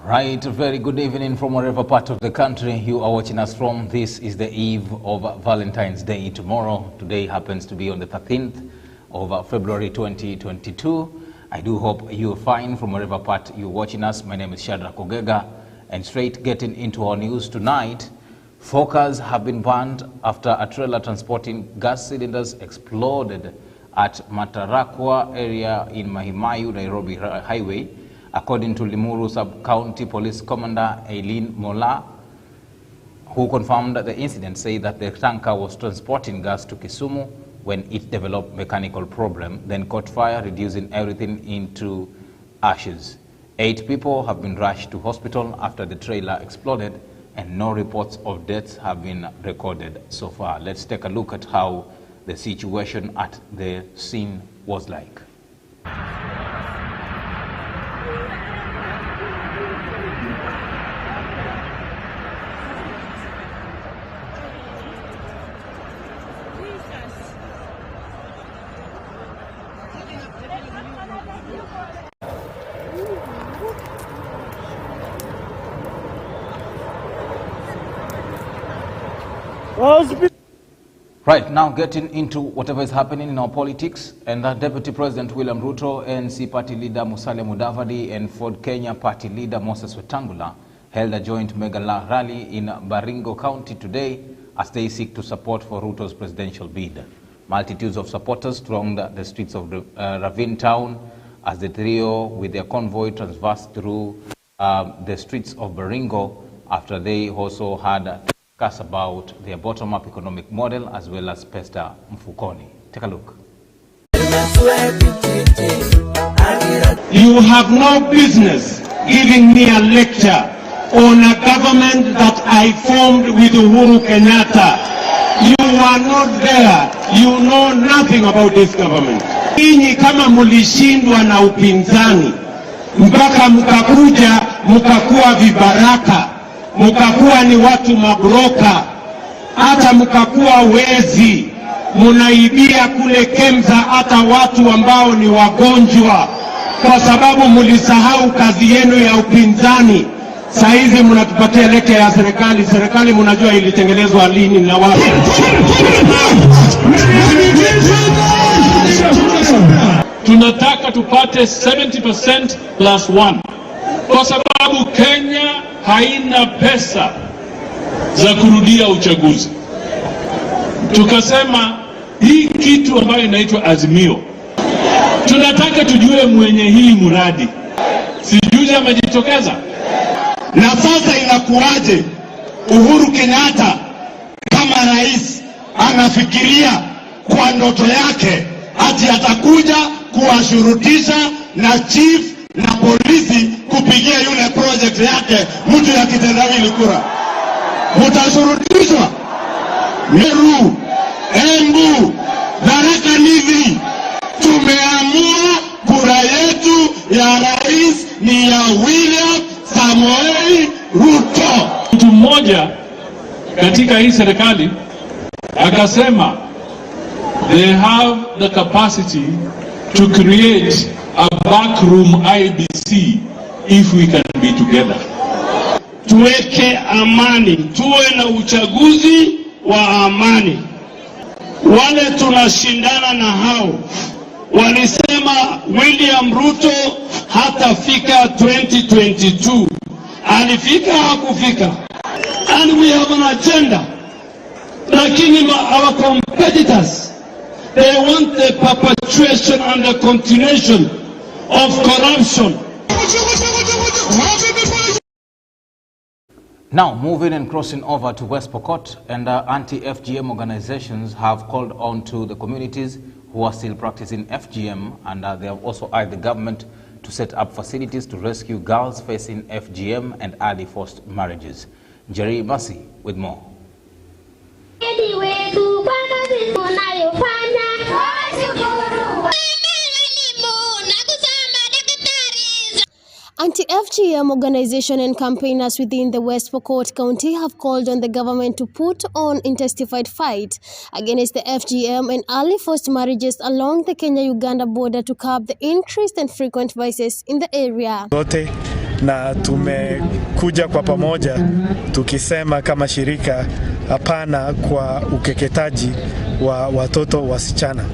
Right, very good evening from wherever part of the country you are watching us from. This is the eve of Valentine's Day tomorrow. Today happens to be on the 13th of February 2022. I do hope you're fine from wherever part you're watching us. My name is SHADRACK OGEGA, and straight getting into our news tonight. 4 cars have been burned after a trailer transporting gas cylinders exploded at Matarakwa area in Mahimayu, Nairobi Highway. According to Limuru Sub-County Police Commander Eileen Mola, who confirmed the incident, said that the tanker was transporting gas to Kisumu when it developed mechanical problem, then caught fire, reducing everything into ashes. 8 people have been rushed to hospital after the trailer exploded, and no reports of deaths have been recorded so far. Let's take a look at how the situation at the scene was like. Right, now getting into whatever is happening in our politics, and Deputy President William Ruto, ANC Party Leader Musalia Mudavadi, and Ford Kenya Party Leader Moses Wetangula held a joint mega rally in Baringo County today as they seek to support for Ruto's presidential bid. Multitudes of supporters thronged the streets of Ravine Town as the trio with their convoy traversed through the streets of Baringo after they also had discuss about their bottom-up economic model as well as pesta mfukoni. Take a look. You have no business giving me a lecture on a government that I formed with Uhuru Kenyatta. You are not there. You know nothing about this government. Ninyi kama mulishindwa na upinzani mpaka mkakuja mkakuwa vibaraka, mkakuwa ni watu mabroka, hata mkakuwa wezi, munaibia kule Kemsa hata watu ambao ni wagonjwa, kwa sababu mulisahau kazi yenu ya upinzani. Saizi munatupatia leke ya serikali. Serikali munajua ilitengenezwa lini na wapi. Tunataka tupate 70% plus 1 kwa sababu Kenya haina pesa za kurudia uchaguzi. Tukasema hii kitu ambayo inaitwa Azimio, tunataka tujue mwenye hii muradi. Sijui amejitokeza. Na sasa inakuaje Uhuru Kenyatta kama rais anafikiria kwa ndoto yake ati atakuja kuwashurutisha na chief na polisi kupigia yule project yake mtu ya kitendawili kura? Mutashurutishwa. Meru, Embu, Tharaka Nithi, tumeamua kura yetu ya rais ni ya William Samoei Ruto. Mtu mmoja katika hii serikali akasema they have the capacity to create a backroom IBC if we can be together. Tuweke amani, tuwe na uchaguzi wa amani. Wale tunashindana na hao walisema William Ruto hatafika 2022. Alifika hakufika. And we have an agenda. Lakini our competitors, they want the perpetuation and the continuation of corruption. Now, moving and crossing over to West Pokot, and anti-FGM organizations have called on to the communities who are still practicing FGM, and they have also urged the government to set up facilities to rescue girls facing FGM and early forced marriages. Jerry Masi with more. Anti-FGM organization and campaigners within the West Pokot County have called on the government to put on intensified fight against the FGM and early forced marriages along the Kenya-Uganda border to curb the increased and frequent vices in the area. Zote na tumekuja kwa pamoja tukisema kama shirika hapana kwa ukeketaji wa watoto wasichana.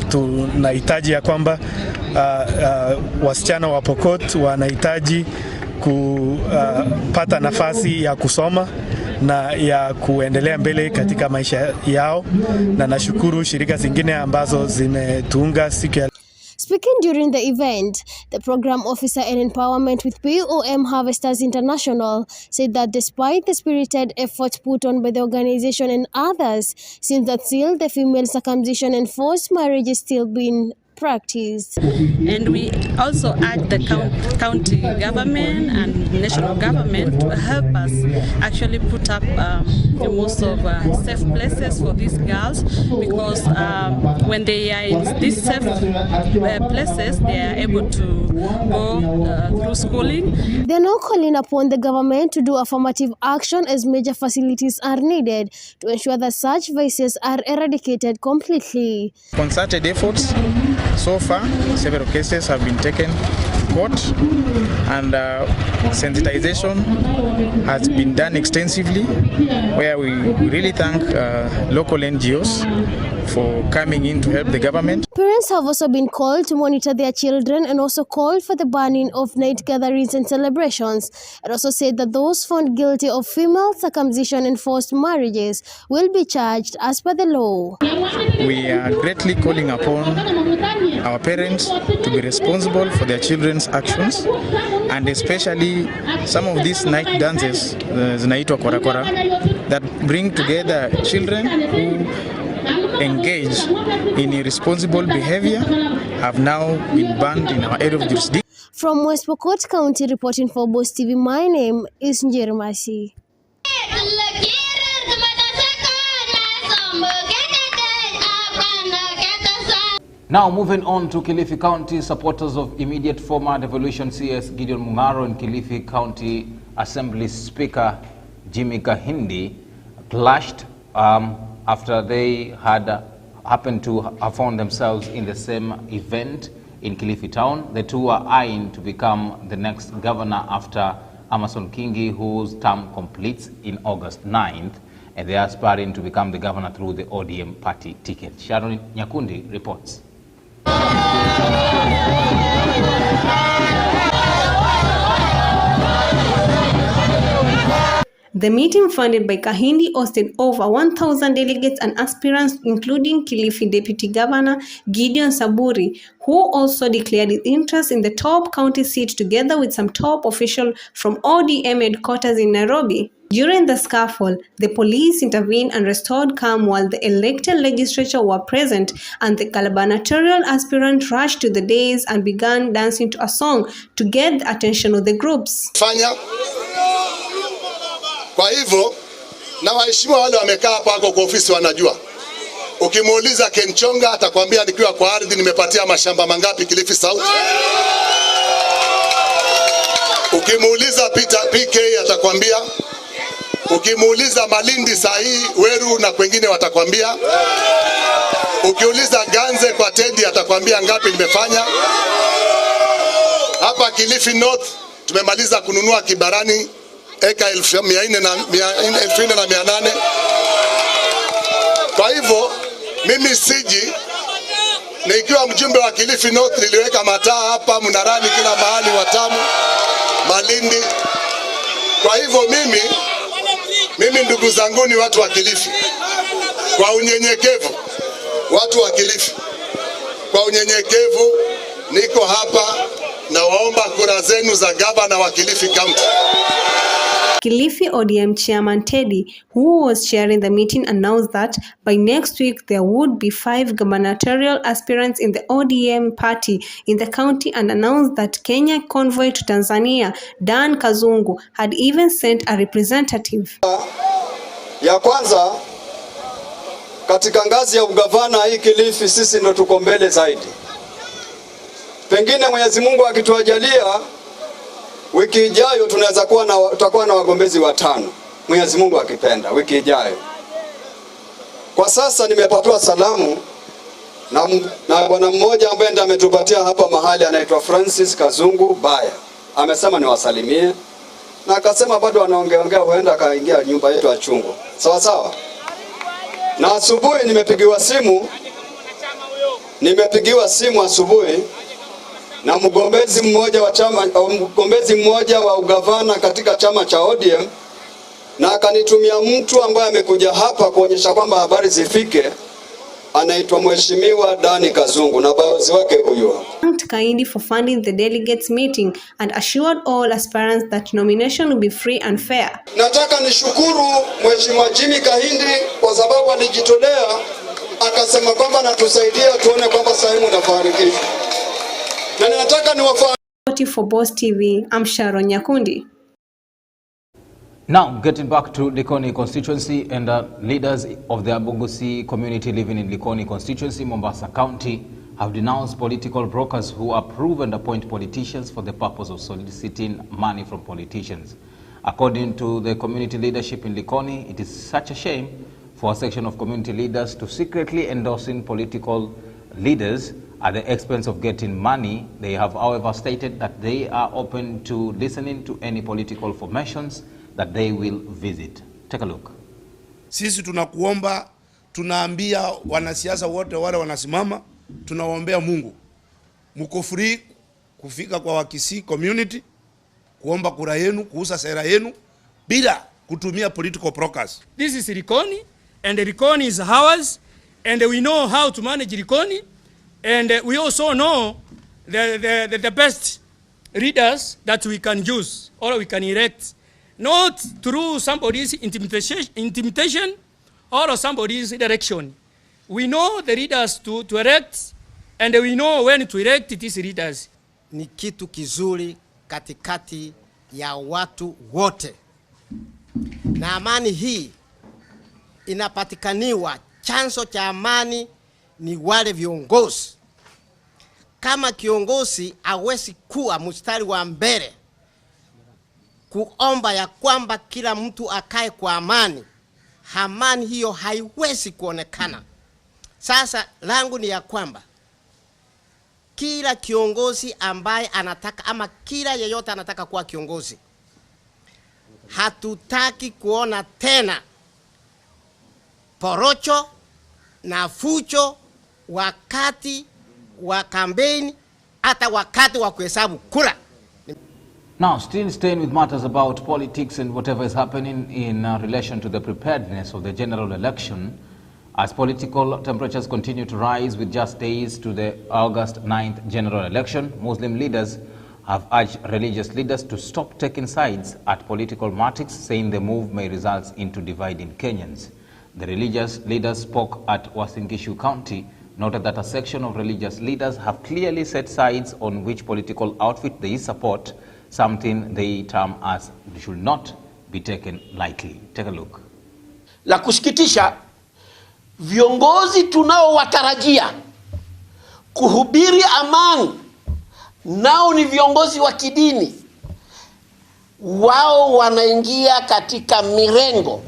Tunahitaji ya kwamba wasichana wa Pokot wanahitaji kupata nafasi ya kusoma na ya kuendelea mbele katika maisha yao, na nashukuru shirika zingine ambazo zimetuunga siku ya. Speaking during the event, the program officer in empowerment with POM Harvesters International said that despite the spirited efforts put on by the organization and others, seems that still the female circumcision and forced marriage is still being practiced. And we also urge the county government and national government to help us actually put up the most of safe places for these girls, because when they are in these safe places, they are able to go through schooling. They are now calling upon the government to do affirmative action as major facilities are needed to ensure that such vices are eradicated completely. Concerted efforts. So far, several cases have been taken to court, and sensitization has been done extensively, where we really thank local NGOs for coming in to help the government. Parents have also been called to monitor their children and also called for the banning of night gatherings and celebrations, and also said that those found guilty of female circumcision and forced marriages will be charged as per the law. We are greatly calling upon our parents to be responsible for their children's actions, and especially some of these night dances, zinaitwa korakora, that bring together children who engage in irresponsible behavior, have now been banned in our area of jurisdiction. From West Pokot County, reporting for Boss TV, my name is Njermasi. Now moving on to Kilifi County, supporters of immediate former Devolution CS Gideon Mungaro and Kilifi County Assembly Speaker Jimmy Kahindi clashed after they had happened to have found themselves in the same event in Kilifi town. The two are eyeing to become the next governor after Amason Kingi, whose term completes in August 9th, and they are aspiring to become the governor through the ODM party ticket. Sharon Nyakundi reports. The meeting, funded by Kahindi, hosted over 1,000 delegates and aspirants, including Kilifi Deputy Governor Gideon Saburi, who also declared his interest in the top county seat, together with some top officials from ODM headquarters in Nairobi. During the scuffle, the police intervened and restored calm while the elected legislature were present, and the gubernatorial aspirant rushed to the dais and began dancing to a song to get the attention of the groups. Kwa hivyo, na waheshimiwa wale wamekaa hapa wako kwa ofisi wanajua. Ukimuuliza Ken Chonga atakwambia nikiwa kwa ardhi nimepatia mashamba mangapi Kilifi South. Ukimuuliza Peter PK atakwambia. Ukimuuliza Malindi sahi Weru na kwengine watakwambia. Ukiuliza Ganze kwa Teddy atakwambia ngapi nimefanya. Hapa Kilifi North tumemaliza kununua Kibarani eka 4,800. Kwa hivyo mimi siji, nikiwa mjumbe wa Kilifi North niliweka mataa hapa Mnarani kila mahali, Watamu, Malindi. Kwa hivyo mimi ndugu zangu ni watu wa Kilifi, kwa unyenyekevu, watu wa Kilifi, kwa unyenyekevu niko hapa na waomba kura zenu za gavana wa Kilifi County. Kilifi ODM chairman Teddy, who was chairing the meeting, announced that by next week there would be 5 gubernatorial aspirants in the ODM party in the county, and announced that Kenya convoy to Tanzania, Dan Kazungu, had even sent a representative. Ya kwanza, katika ngazi ya ugavana hii Kilifi sisi ndo tuko mbele zaidi. Pengine Mwenyezi Mungu akituajalia wiki ijayo tutakuwa na wagombezi 5. Mwenyezi Mungu akipenda wiki ijayo. Kwa sasa nimepatiwa salamu na bwana mmoja ambaye ndiye ametupatia hapa mahali, anaitwa Francis Kazungu Baya. amesema niwasalimie, na akasema bado anaongea huenda akaingia nyumba yetu ya chungu. Sawa sawa. Na asubuhi nimepigiwa simu asubuhi na mgombezi mmoja wa ugavana katika chama cha ODM, na akanitumia mtu ambaye amekuja hapa kuonyesha kwamba habari zifike. Anaitwa Mheshimiwa Dani Kazungu na balozi wake huyo. Thanked Kahindi for funding the delegates meeting and assured all aspirants that nomination will be free and fair. Nataka nishukuru Mheshimiwa Jimmy Kahindi kwa sababu alijitolea akasema kwamba natusaidia tuone kwamba sehemu inafanikishwa. Na nataka niwafahamu. For Boss TV, I'm Sharon Nyakundi. Now, getting back to Likoni constituency, and leaders of the Abugusi community living in Likoni constituency, Mombasa County, have denounced political brokers who approve and appoint politicians for the purpose of soliciting money from politicians. According to the community leadership in Likoni, it is such a shame for a section of community leaders to secretly endorsing political leaders at the expense of getting money. They have, however, stated that they are open to listening to any political formations that they will visit. Take a look. Sisi tunakuomba, tunaambia wanasiasa wote wale wanasimama, tunawaombea Mungu. Mko free kufika kwa Wakisii community, kuomba kura yenu, kuuza sera yenu, bila kutumia political brokers. This is Likoni, and Likoni is ours, and we know how to manage Likoni, and we also know the best leaders that we can use or we can elect. Not through somebody's intimidation or somebody's direction. We know the leaders to elect, and we know when to elect these leaders. Ni kitu kizuri katikati ya watu wote. Na amani hii inapatikaniwa, chanzo cha amani ni wale viongozi. Kama kiongozi hawezi kuwa mstari wa mbele kuomba ya kwamba kila mtu akae kwa amani, amani hiyo haiwezi kuonekana. Sasa langu ni ya kwamba kila kiongozi ambaye anataka, ama kila yeyote anataka kuwa kiongozi, hatutaki kuona tena porocho na fucho wakati wa kampeni, hata wakati wa kuhesabu kura. Now, still staying with matters about politics and whatever is happening in relation to the preparedness of the general election, as political temperatures continue to rise with just days to the August 9th general election, Muslim leaders have urged religious leaders to stop taking sides at political matters, saying the move may result into dividing Kenyans. The religious leaders spoke at Uasin Gishu County, noted that a section of religious leaders have clearly set sides on which political outfit they support, something they term as should not be taken lightly. Take a look. La kusikitisha, viongozi tunaowatarajia kuhubiri amani, nao ni viongozi wa kidini, wao wanaingia katika mirengo